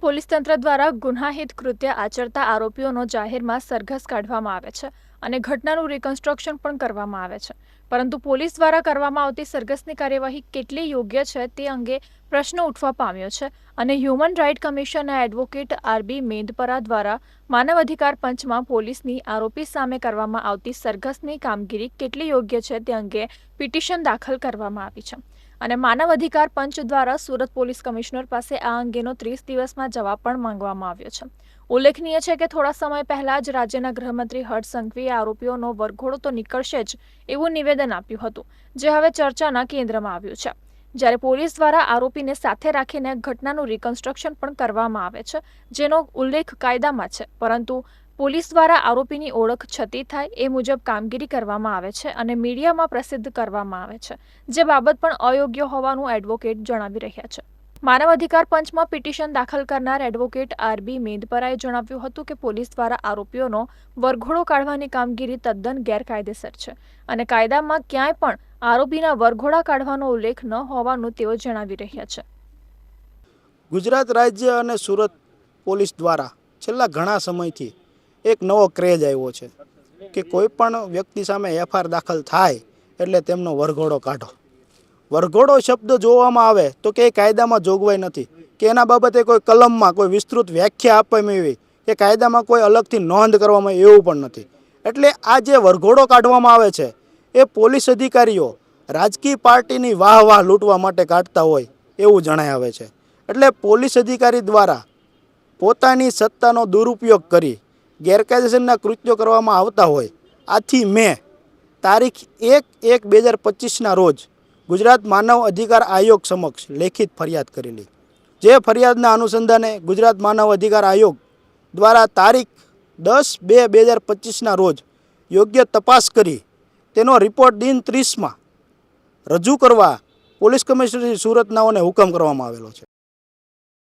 Police તંત્ર દ્વારા ગુનાહિત કૃત્ય આચરતા આરોપીઓનો જાહેરમાં સરઘસ કાઢવામાં આવે છે અને ઘટનાનું રિકન્સ્ટ્રક્શન પણ કરવામાં આવે છે, પરંતુ પોલીસ દ્વારા કરવામાં આવતી સરઘસની કાર્યવાહી કેટલી યોગ્ય છે તે અંગે પ્રશ્ન ઉઠવા પામ્યો છે અને હ્યુમન રાઇટ કમિશનના એડવોકેટ આરબી મેંદપરા દ્વારા માનવ અધિકાર પંચમાં પોલીસની આરોપી સામે કરવામાં આવતી સરઘસની કામગીરી કેટલી યોગ્ય છે તે અંગે પિટિશન દાખલ કરવામાં આવી છે અને માનવ અધિકાર પંચ દ્વારા સુરત પોલીસ કમિશનર પાસે આ અંગેનો 30 દિવસમાં જવાબ પણ માંગવામાં આવ્યો છે। ઉલ્લેખનીય છે કે થોડા સમય પહેલા જ રાજ્યના ગૃહમંત્રી હર્ષ સંઘવીએ આરોપીઓનો વરઘોડો તો નીકળશે જ એવું નિવેદન આપ્યું હતું, જે હવે ચર્ચાના કેન્દ્રમાં આવ્યું છે। જ્યારે પોલીસ દ્વારા આરોપીને સાથે રાખીને ઘટનાનું રિકન્સ્ટ્રક્શન પણ કરવામાં આવે છે, જેનો ઉલ્લેખ કાયદામાં છે, પરંતુ પોલીસ દ્વારા આરોપીની ઓળખ છતી થાય એ મુજબ કામગીરી કરવામાં આવે છે અને મીડિયામાં પ્રસિદ્ધ કરવામાં આવે છે, જે બાબત પણ અયોગ્ય હોવાનું એડવોકેટ જણાવી રહ્યા છે। માનવ અધિકાર પંચમાં પિટિશન દાખલ કરનાર એડવોકેટ આરબી મેંદપરાએ જણાવ્યું હતું કે પોલીસ દ્વારા આરોપીઓનો વરઘોડો કાઢવાની કામગીરી તદ્દન ગેરકાયદેસર છે અને કાયદામાં ક્યાંય પણ આરોપીના વરઘોડા કાઢવાનો ઉલ્લેખ ન હોવાનું તેઓ જણાવી રહ્યા છે। ગુજરાત રાજ્ય અને સુરત પોલીસ દ્વારા છેલ્લા ઘણા સમયથી એક નવો ક્રેઝ આવ્યો છે કે કોઈ પણ વ્યક્તિ સામે એફઆઈઆર દાખલ થાય એટલે તેમનો વરઘોડો કાઢો। વરઘોડો શબ્દ જોવામાં આવે તો કે કાયદામાં જોગવાઈ નથી કે એના બાબતે કોઈ કલમમાં કોઈ વિસ્તૃત વ્યાખ્યા આપવામાં આવી કે કાયદામાં કોઈ અલગથી નોંધ કરવામાં આવે એવું પણ નથી। એટલે આ જે વરઘોડો કાઢવામાં આવે છે એ પોલીસ અધિકારીઓ રાજકીય પાર્ટીની વાહ લૂંટવા માટે કાઢતા હોય એવું જણાય આવે છે। એટલે પોલીસ અધિકારી દ્વારા પોતાની સત્તાનો દુરુપયોગ કરી ગેરકાયદેસરના કૃત્યો કરવામાં આવતા હોય। આથી મેં તારીખ 1/1/2025ના રોજ ગુજરાત માનવ અધિકાર આયોગ સમક્ષ લેખિત ફરિયાદ કરેલી, જે ફરિયાદના અનુસંધાને ગુજરાત માનવ અધિકાર આયોગ દ્વારા તારીખ 10/2/2025ના રોજ યોગ્ય તપાસ કરી તેનો રિપોર્ટ દિન 30માં રજૂ કરવા પોલીસ કમિશનર સુરતનાઓને હુકમ કરવામાં આવેલો છે।